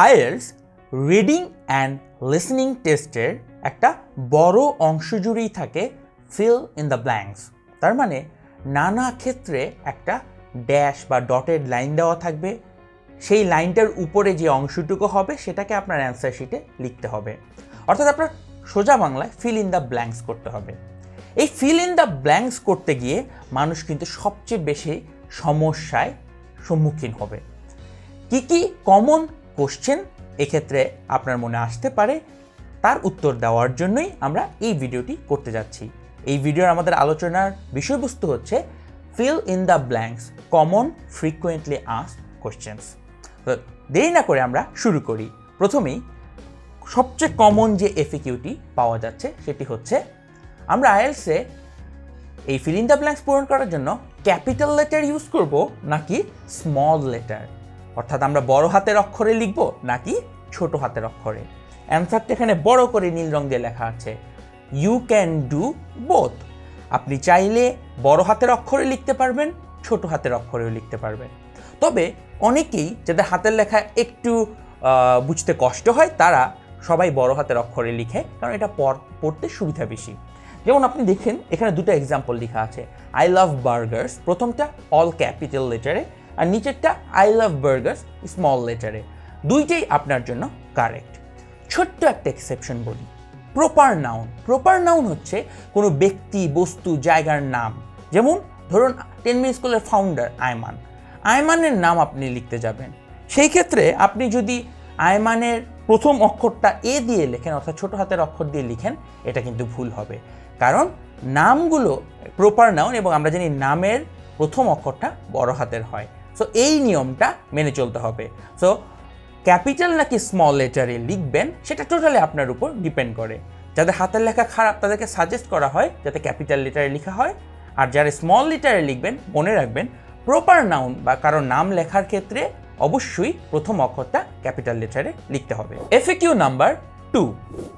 IELTS reading and listening টেস্টের একটা বড় অংশ জুড়েই থাকে ফিল ইন দ্য ব্ল্যাঙ্কস। তার মানে নানা ক্ষেত্রে একটা ড্যাশ বা ডটেড লাইন দেওয়া থাকবে, সেই লাইনটার উপরে যে অংশটুকু হবে সেটাকে আপনার অ্যান্সার শিটে লিখতে হবে। অর্থাৎ আপনার সোজা বাংলায় ফিল ইন দ্য ব্ল্যাঙ্কস করতে হবে। এই ফিল ইন দ্য ব্ল্যাঙ্কস করতে গিয়ে মানুষ কিন্তু সবচেয়ে বেশি সমস্যায় সম্মুখীন হবে। কি কি কমন কোশ্চেন এক্ষেত্রে আপনার মনে আসতে পারে তার উত্তর দেওয়ার জন্যই আমরা এই ভিডিওটি করতে যাচ্ছি। এই ভিডিওর আমাদের আলোচনার বিষয়বস্তু হচ্ছে feel in the blanks common frequently asked questions. দেরি না করে আমরা শুরু করি। প্রথমেই সবচেয়ে কমন যে এফএকিউটি পাওয়া যাচ্ছে সেটি হচ্ছে আমরা আইএলটিএসে এই ফিল ইন দ্য ব্ল্যাঙ্কস পূরণ করার জন্য ক্যাপিটাল লেটার ইউজ করব নাকি স্মল লেটার, অর্থাৎ আমরা বড় হাতের অক্ষরে লিখব নাকি ছোট হাতের অক্ষরে। অ্যান্সারটা এখানে বড় করে নীল রং দিয়ে লেখা আছে, ইউ ক্যান ডু বোথ। আপনি চাইলে বড় হাতের অক্ষরে লিখতে পারবেন, ছোট হাতের অক্ষরেও লিখতে পারবেন। তবে অনেকেই যাদের হাতের লেখা একটু বুঝতে কষ্ট হয় তারা সবাই বড় হাতের অক্ষরে লিখে, কারণ এটা পড়তে সুবিধা বেশি। যেমন আপনি দেখেন এখানে দুটো এক্সাম্পল লেখা আছে, আই লাভ বার্গার্স প্রথমটা অল ক্যাপিটাল লেটারে আর নিচেরটা আই লাভ বার্গার্স স্মল লেটারে। দুইটাই আপনার জন্য কারেক্ট। ছোট্ট একটা এক্সেপশন বলি, প্রপার নাউন। প্রপার নাউন হচ্ছে কোনো ব্যক্তি, বস্তু, জায়গার নাম। যেমন ধরুন 10 মিনিট স্কুলের ফাউন্ডার আয়মান, আয়মানের নাম আপনি লিখতে যাবেন, সেই ক্ষেত্রে আপনি যদি আয়মানের প্রথম অক্ষরটা এ দিয়ে লেখেন, অর্থাৎ ছোট হাতের অক্ষর দিয়ে লিখেন, এটা কিন্তু ভুল হবে। কারণ নামগুলো প্রপার নাউন এবং আমরা জানি নামের প্রথম অক্ষরটা বড় হাতের হয়। সো এই নিয়মটা মেনে চলতে হবে। সো ক্যাপিটাল নাকি স্মল লেটারে লিখবেন সেটা টোটালি আপনার উপর ডিপেন্ড করে। যাদের হাতের লেখা খারাপ তাদেরকে সাজেস্ট করা হয় যাতে ক্যাপিটাল লেটারে লেখা হয়, আর যারা স্মল লেটারে লিখবেন মনে রাখবেন প্রপার নাউন বা কারো নাম লেখার ক্ষেত্রে অবশ্যই প্রথম অক্ষরটা ক্যাপিটাল লেটারে লিখতে হবে। FAQ number 2।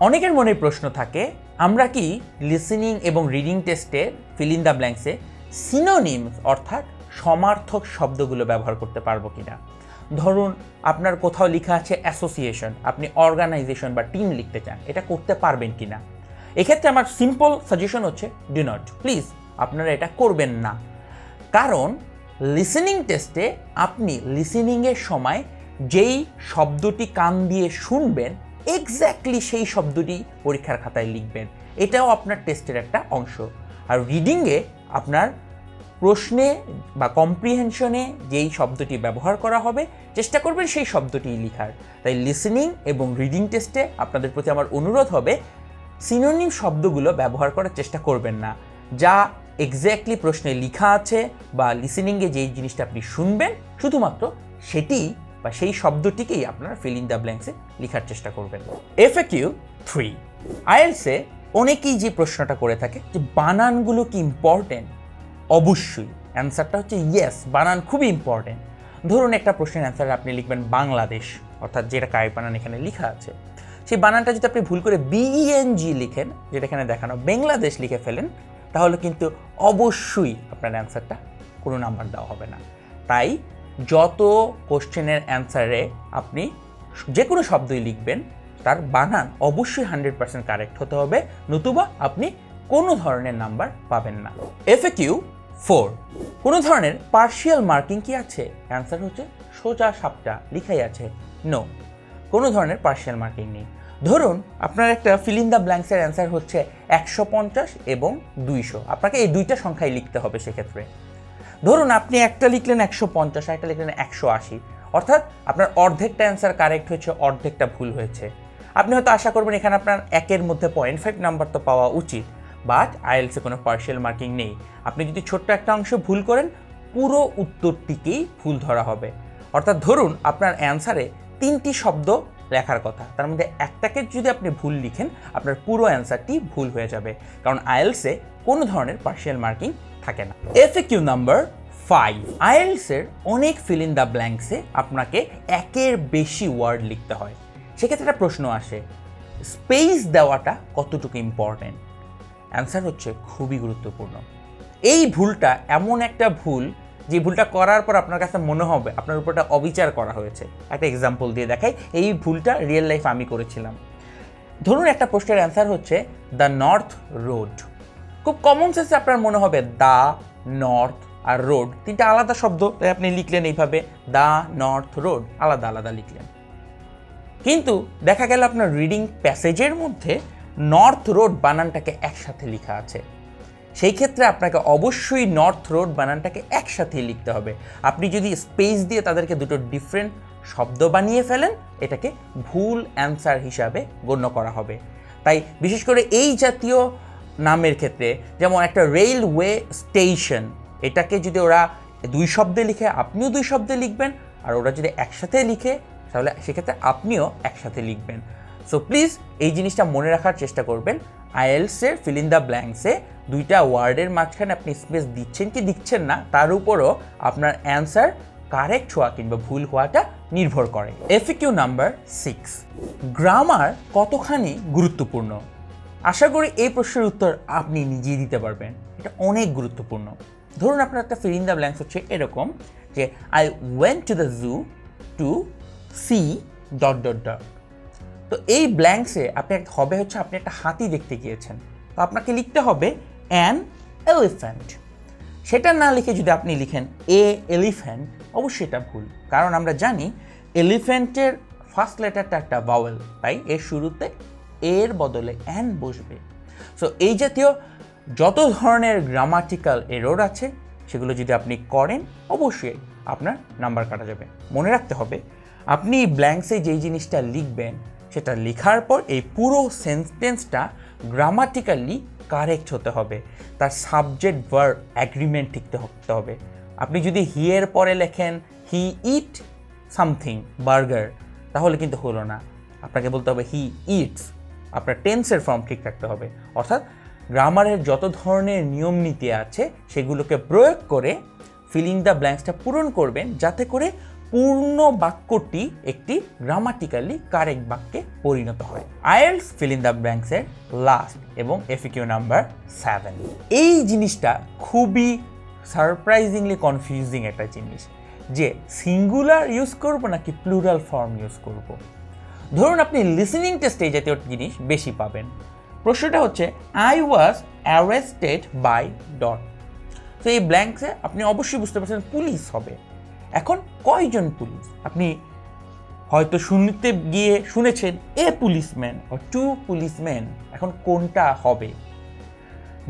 অনেকের মনে প্রশ্ন থাকে, আমরা কি লিসেনিং এবং রিডিং টেস্টে ফিল ইন দ্য ব্ল্যাঙ্কসে সিনোনিমস অর্থাৎ সমার্থক শব্দগুলো ব্যবহার করতে পারবো কিনা। ধরুন আপনার কোথাও লেখা আছে অ্যাসোসিয়েশন, আপনি অর্গানাইজেশন বা টিম লিখতে চান, এটা করতে পারবেন কিনা। এক্ষেত্রে আমার সিম্পল সাজেশন হচ্ছে ডু নট, প্লিজ আপনারা এটা করবেন না। কারণ লিসেনিং টেস্টে আপনি লিসেনিংয়ের সময় যেই শব্দটি কান দিয়ে শুনবেন এক্স্যাক্টলি সেই শব্দটি পরীক্ষার খাতায় লিখবেন, এটাও আপনার টেস্টের একটা অংশ। আর রিডিংয়ে আপনার প্রশ্নে বা কম্প্রিহেনশনে যেই শব্দটি ব্যবহার করা হবে চেষ্টা করবেন সেই শব্দটি লেখার। তাই লিসেনিং এবং রিডিং টেস্টে আপনাদের প্রতি আমার অনুরোধ হবে সিনোনিম শব্দগুলো ব্যবহার করার চেষ্টা করবেন না। যা এক্স্যাক্টলি প্রশ্নে লেখা আছে বা লিসেনিংয়ে যেই জিনিসটা আপনি শুনবেন শুধুমাত্র সেটি বা সেই শব্দটিকেই আপনারা ফিল ইন দ্য ব্ল্যাঙ্কসে লেখার চেষ্টা করবেন। এফএকিউ 3। আইএলটিএসে অনেকেই যে প্রশ্নটা করে থাকে যে বানানগুলো কি ইম্পর্টেন্ট। অবশ্যই অ্যান্সারটা হচ্ছে ইয়েস, বানান খুবই ইম্পর্টেন্ট। ধরুন একটা প্রশ্নের অ্যান্সার আপনি লিখবেন বাংলাদেশ, অর্থাৎ যেটা কায়িক বানান এখানে লেখা আছে, সেই বানানটা যদি আপনি ভুল করে বিএনজি লিখেন, যেটা এখানে দেখানো বাংলাদেশ লিখে ফেলেন, তাহলে কিন্তু অবশ্যই আপনার অ্যান্সারটা কোনো নাম্বার দেওয়া হবে না। তাই যত কোশ্চেনের অ্যান্সারে আপনি যে কোনো শব্দই লিখবেন তার বানান অবশ্যই 100% কারেক্ট হতে হবে, নতুবা আপনি কোনো ধরনের নাম্বার পাবেন না। এফএকিউ 4। কোনো ধরনের পার্শিয়াল মার্কিং কি আছে? অ্যান্সার হচ্ছে সোজা সাপটা লিখাই আছে নো, কোনো ধরনের পার্শিয়াল মার্কিং নেই। ধরুন আপনার একটা ফিল ইন দ্য ব্ল্যাঙ্কসের অ্যান্সার হচ্ছে 150 এবং 200, আপনাকে এই দুইটা সংখ্যায় লিখতে হবে। সেক্ষেত্রে ধরুন আপনি একটা লিখলেন 150, একটা লিখলেন 180, অর্থাৎ আপনার অর্ধেকটা অ্যান্সার কারেক্ট হয়েছে, অর্ধেকটা ভুল হয়েছে। আপনি হয়তো আশা করবেন এখানে আপনার 1-এর মধ্যে 0.5 নাম্বার তো পাওয়া উচিত, বাট আইএলটিএসে কোনো পার্শিয়াল মার্কিং নেই। আপনি যদি ছোট্ট একটা অংশ ভুল করেন পুরো উত্তরটিকেই ভুল ধরা হবে। অর্থাৎ ধরুন আপনার অ্যান্সারে 3টি শব্দ লেখার কথা, তার মধ্যে একটাকে যদি আপনি ভুল লিখেন আপনার পুরো অ্যান্সারটি ভুল হয়ে যাবে, কারণ আইএলটিএসে কোনো ধরনের পার্শিয়াল মার্কিং থাকে না। FAQ number 5। আইএলটিএসের অনেক ফিল ইন দ্য ব্ল্যাঙ্কসে আপনাকে 1-এর বেশি ওয়ার্ড লিখতে হয়। সেক্ষেত্রে একটা প্রশ্ন আসে, স্পেস দেওয়াটা কতটুকু ইম্পর্টেন্ট। অ্যান্সার হচ্ছে খুবই গুরুত্বপূর্ণ। এই ভুলটা এমন একটা ভুল যে ভুলটা করার পর আপনার কাছে মনে হবে আপনার উপরটা অবিচার করা হয়েছে। একটা এক্সাম্পল দিয়ে দেখাই, এই ভুলটা রিয়েল লাইফ আমি করেছিলাম। ধরুন একটা প্রশ্নের অ্যান্সার হচ্ছে দ্য নর্থ রোড। খুব কমন সেন্সে আপনার মনে হবে দ্য নর্থ আর রোড তিনটা আলাদা শব্দ, তাই আপনি লিখলেন এইভাবে দ্য নর্থ রোড, আলাদা আলাদা লিখলেন। কিন্তু দেখা গেল আপনার রিডিং প্যাসেজের মধ্যে নর্থ রোড বানানটাকে একসাথে লেখা আছে। সেই ক্ষেত্রে আপনাকে অবশ্যই নর্থ রোড বানানটাকে একসাথে লিখতে হবে। আপনি যদি স্পেস দিয়ে তাদেরকে দুটো ডিফারেন্ট শব্দ বানিয়ে ফেলেন, এটাকে ভুল অ্যান্সার হিসাবে গণ্য করা হবে। তাই বিশেষ করে এই জাতীয় নামের ক্ষেত্রে, যেমন একটা রেলওয়ে স্টেশন, এটাকে যদি ওরা দুই শব্দে লিখে আপনিও দুই শব্দে লিখবেন, আর ওরা যদি একসাথে লিখে তাহলে সেক্ষেত্রে আপনিও একসাথে লিখবেন। সো প্লিজ এই জিনিসটা মনে রাখার চেষ্টা করবেন। আইএলসের ফিল ইন দ্য ব্ল্যাঙ্কসে দুইটা ওয়ার্ডের মাঝখানে আপনি স্পেস দিচ্ছেন কি দিচ্ছেন না তার উপরও আপনার অ্যান্সার কারেক্ট হওয়া কিংবা ভুল হওয়াটা নির্ভর করে। এফএকিউ নাম্বার 6, গ্রামার কতখানি গুরুত্বপূর্ণ? আশা করি এই প্রশ্নের উত্তর আপনি নিজেই দিতে পারবেন। এটা অনেক গুরুত্বপূর্ণ। ধরুন আপনার একটা ফিল ইন দ্য ব্ল্যাঙ্কস হচ্ছে এরকম যে I went to the zoo to see ... তো এই ব্ল্যাঙ্কসে আপনি হবে হচ্ছে আপনি একটা হাতি দেখতে গিয়েছেন, তো আপনাকে লিখতে হবে অ্যান এলিফ্যান্ট। সেটা না লিখে যদি আপনি লিখেন এ এলিফ্যান্ট, অবশ্যই এটা ভুল, কারণ আমরা জানি এলিফ্যান্টের ফার্স্ট লেটারটা একটা ভাওয়েল, তাই এর শুরুতে এর বদলে অ্যান বসবে। সো এই জাতীয় যত ধরনের গ্রামাটিক্যাল এরর আছে সেগুলো যদি আপনি করেন অবশ্যই আপনার নাম্বার কাটা যাবে। মনে রাখতে হবে আপনি ব্ল্যাঙ্কসে যেই জিনিসটা লিখবেন সেটা লেখার পর এই পুরো সেন্টেন্সটা গ্রামাটিক্যালি কারেক্ট হতে হবে, তার সাবজেক্ট ভার্ব অ্যাগ্রিমেন্ট ঠিক হতে হবে। আপনি যদি হি এর পরে লেখেন হি ইট সামথিং বার্গার, তাহলে কিন্তু হলো না। আপনাকে বলতে হবে হি ইটস। আপনার টেন্সের ফর্ম ঠিক রাখতে হবে। অর্থাৎ গ্রামারের যত ধরনের নিয়ম নীতি আছে সেগুলোকে প্রয়োগ করে ফিল ইন দ্য ব্ল্যাঙ্কসটা পূরণ করবেন, যাতে করে পূর্ণ বাক্যটি একটি গ্রামাটিক্যালি কারেক্ট বাক্যে পরিণত হয়। আইএলটিএস ফিল ইন দ্য ব্ল্যাঙ্কসের লাস্ট এবং এফএকিউ নাম্বার 7। এই জিনিসটা খুবই সারপ্রাইজিংলি কনফিউজিং একটা জিনিস যে সিঙ্গুলার ইউজ করব নাকি প্লুরাল ফর্ম ইউজ করব। ধরুন আপনি লিসেনিং টেস্টে এই জাতীয় জিনিস বেশি পাবেন। প্রশ্নটা হচ্ছে I was arrested by dot. তো এই ব্ল্যাঙ্কসে আপনি অবশ্যই বুঝতে পারছেন পুলিশ হবে। এখন কয়জন পুলিশ? আপনি হয়তো শুনতে গিয়ে শুনেছেন এ পুলিশম্যান ও টু পুলিশম্যান, এখন কোনটা হবে?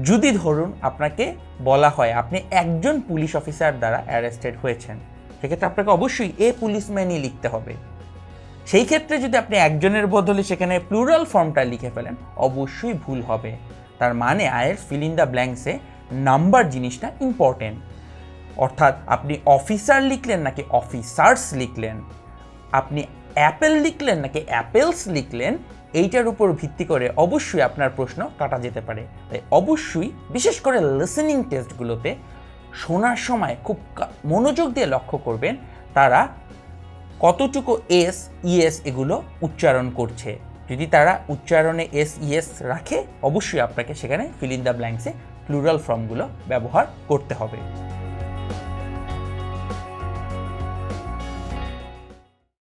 যদি ধরুন আপনাকে বলা হয় আপনি একজন পুলিশ অফিসার দ্বারা অ্যারেস্টেড হয়েছেন, সেক্ষেত্রে আপনাকে অবশ্যই এ পুলিশম্যানই লিখতে হবে। সেই ক্ষেত্রে যদি আপনি একজনের বদলে সেখানে প্লুরাল ফর্মটা লিখে ফেলেন অবশ্যই ভুল হবে। তার মানে আইএলটিএস ফিল ইন দ্য ব্ল্যাঙ্কসে নাম্বার জিনিসটা ইম্পর্টেন্ট। অর্থাৎ আপনি অফিসার লিখলেন নাকি অফিসার্স লিখলেন, আপনি অ্যাপেল লিখলেন নাকি অ্যাপেলস লিখলেন, এইটার উপর ভিত্তি করে অবশ্যই আপনার প্রশ্ন কাটা যেতে পারে। তাই অবশ্যই বিশেষ করে লিসেনিং টেস্টগুলোতে শোনার সময় খুব মনোযোগ দিয়ে লক্ষ্য করবেন তারা কতটুকু এস ইএস এগুলো উচ্চারণ করছে। যদি তারা উচ্চারণে এস ইএস রাখে অবশ্যই আপনাকে সেখানে ফিল ইন দ্য ব্ল্যাঙ্কসে প্লুরাল ফর্মগুলো ব্যবহার করতে হবে।